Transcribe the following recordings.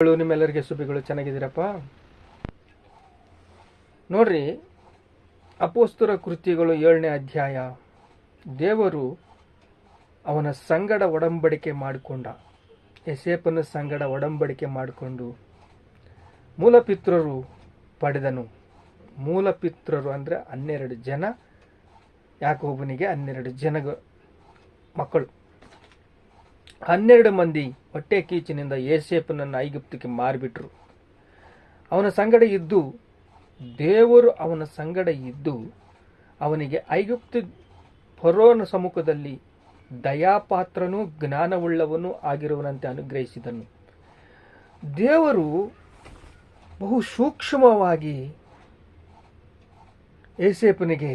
ನಿಮ್ಮೆಲ್ಲರಿಗೆ ಸುಬಿಗಳು ಚೆನ್ನಾಗಿದ್ದೀರಪ್ಪ. ನೋಡ್ರಿ, ಅಪೊಸ್ತಲರ ಕೃತ್ಯಗಳು 7ನೇ ಅಧ್ಯಾಯ. ದೇವರು ಅವನ ಸಂಗಡ ಒಡಂಬಡಿಕೆ ಮಾಡಿಕೊಂಡ, ಯೋಸೇಫನ ಸಂಗಡ ಒಡಂಬಡಿಕೆ ಮಾಡಿಕೊಂಡು ಮೂಲಪಿತೃರು ಪಡೆದನು. ಮೂಲಪಿತೃರು ಅಂದರೆ 12 ಜನ. ಯಾಕೋಬನಿಗೆ 12 ಜನ ಮಕ್ಕಳು. 12 ಮಂದಿ ಹೊಟ್ಟೆ ಕೀಚಿನಿಂದ ಯೋಸೇಫನನ್ನು ಐಗುಪ್ತಕ್ಕೆ ಮಾರಿಬಿಟ್ರು. ದೇವರು ಅವನ ಸಂಗಡ ಇದ್ದು ಅವನಿಗೆ ಐಗುಪ್ತ ಫರೋಹನ ಸಮ್ಮುಖದಲ್ಲಿ ದಯಾಪಾತ್ರನೂ ಜ್ಞಾನವುಳ್ಳವನೂ ಆಗಿರುವನಂತೆ ಅನುಗ್ರಹಿಸಿದನು. ದೇವರು ಬಹು ಸೂಕ್ಷ್ಮವಾಗಿ ಯೋಸೇಫನಿಗೆ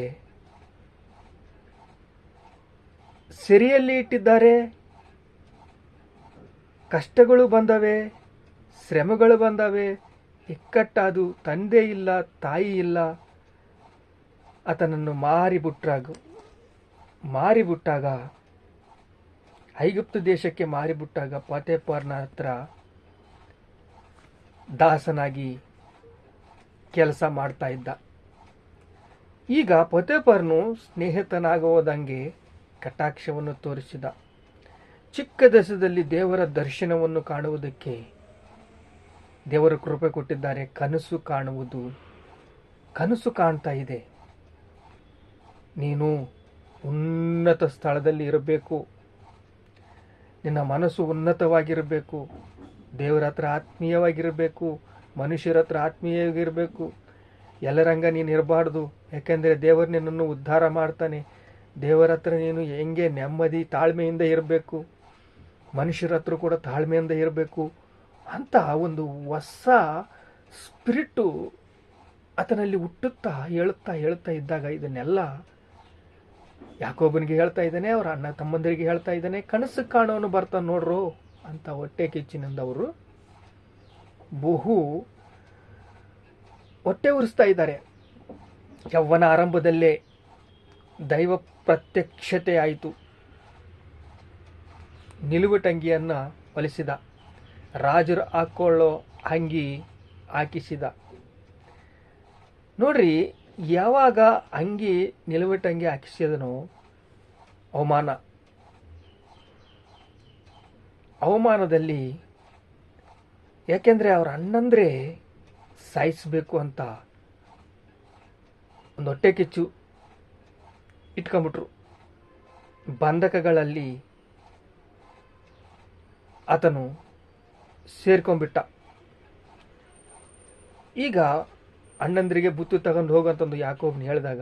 ಸೆರೆಯಲ್ಲಿ ಇಟ್ಟಿದ್ದಾರೆ. ಕಷ್ಟಗಳು ಬಂದವೆ, ಶ್ರಮೆಗಳು ಬಂದವೆ, ಇಕ್ಕಟ್ಟಾದು, ತಂದೆ ಇಲ್ಲ, ತಾಯಿ ಇಲ್ಲ. ಆತನನ್ನು ಮಾರಿಬಿಟ್ಟಾಗ ಐಗುಪ್ತ ದೇಶಕ್ಕೆ ಮಾರಿಬಿಟ್ಟಾಗ ಪೋತಿಫರನ ಹತ್ರ ದಾಸನಾಗಿ ಕೆಲಸ ಮಾಡ್ತಾ ಇದ್ದ. ಈಗ ಪೋತಿಫರನು ಸ್ನೇಹಿತನಾಗುವುದಂಗೆ ಕಟಾಕ್ಷವನ್ನು ತೋರಿಸಿದ. ಚಿಕ್ಕ ದೇಶದಲ್ಲಿ ದೇವರ ದರ್ಶನವನ್ನು ಕಾಣುವುದಕ್ಕೆ ದೇವರ ಕೃಪೆ ಕೊಟ್ಟಿದ್ದಾರೆ. ಕನಸು ಕಾಣ್ತಾ ಇದೆ. ನೀನು ಉನ್ನತ ಸ್ಥಳದಲ್ಲಿ ಇರಬೇಕು, ನಿನ್ನ ಮನಸ್ಸು ಉನ್ನತವಾಗಿರಬೇಕು, ದೇವರ ಹತ್ರ ಆತ್ಮೀಯವಾಗಿರಬೇಕು, ಮನುಷ್ಯರ ಹತ್ರ ಆತ್ಮೀಯವಾಗಿರಬೇಕು. ಎಲ್ಲರಂಗ ನೀನು ಇರಬಾರ್ದು. ಯಾಕೆಂದರೆ ದೇವರು ನಿನ್ನನ್ನು ಉದ್ಧಾರ ಮಾಡ್ತಾನೆ. ದೇವರ ಹತ್ರ ನೀನು ಹೆಂಗೆ ನೆಮ್ಮದಿ ತಾಳ್ಮೆಯಿಂದ ಇರಬೇಕು, ಮನುಷ್ಯರ ಹತ್ರ ಕೂಡ ತಾಳ್ಮೆಯಿಂದ ಇರಬೇಕು ಅಂತ ಒಂದು ಹೊಸ ಸ್ಪಿರಿಟ್ಟು ಆತನಲ್ಲಿ ಹುಟ್ಟುತ್ತಾ ಹೇಳ್ತಾ ಇದ್ದಾಗ ಇದನ್ನೆಲ್ಲ ಯಾಕೋಬನಿಗೆ ಹೇಳ್ತಾ ಇದ್ದಾನೆ, ಅವರ ಅಣ್ಣ ತಮ್ಮಂದರಿಗೆ ಹೇಳ್ತಾ ಇದ್ದಾನೆ. ಕನಸು ಕಾಣೋನು ಬರ್ತಾನೆ ನೋಡ್ರು ಅಂತ ಹೊಟ್ಟೆ ಕಿಚ್ಚಿನಿಂದ ಅವರು ಬಹು ಹೊಟ್ಟೆ ಉರಿಸ್ತಾ ಇದ್ದಾರೆ. ಯೌವನ ಆರಂಭದಲ್ಲೇ ದೈವ ಪ್ರತ್ಯಕ್ಷತೆ ಆಯಿತು. ನಿಲುವುಟಂಗಿಯನ್ನು ಹೊಲಿಸಿದ, ರಾಜರು ಹಾಕೊಳ್ಳೋ ಅಂಗಿ ಹಾಕಿಸಿದ. ನೋಡ್ರಿ, ಯಾವಾಗ ಅಂಗಿ ನಿಲುವುಟಂಗಿ ಹಾಕಿಸಿದನೋ ಅವಮಾನದಲ್ಲಿ, ಯಾಕೆಂದರೆ ಅವ್ರ ಅಣ್ಣಂದ್ರೆ ಸಾಯಿಸಬೇಕು ಅಂತ ಒಂದು ಹೊಟ್ಟೆ ಕಿಚ್ಚು ಇಟ್ಕೊಂಡ್ಬಿಟ್ರು. ಬಂಧಕಗಳಲ್ಲಿ ಆತನು ಸೇರ್ಕೊಂಡ್ಬಿಟ್ಟ. ಈಗ ಅಣ್ಣಂದ್ರಿಗೆ ಬುತ್ತಿ ತಗೊಂಡು ಹೋಗಂತಂದು ಯಾಕೋಬನ್ ಹೇಳಿದಾಗ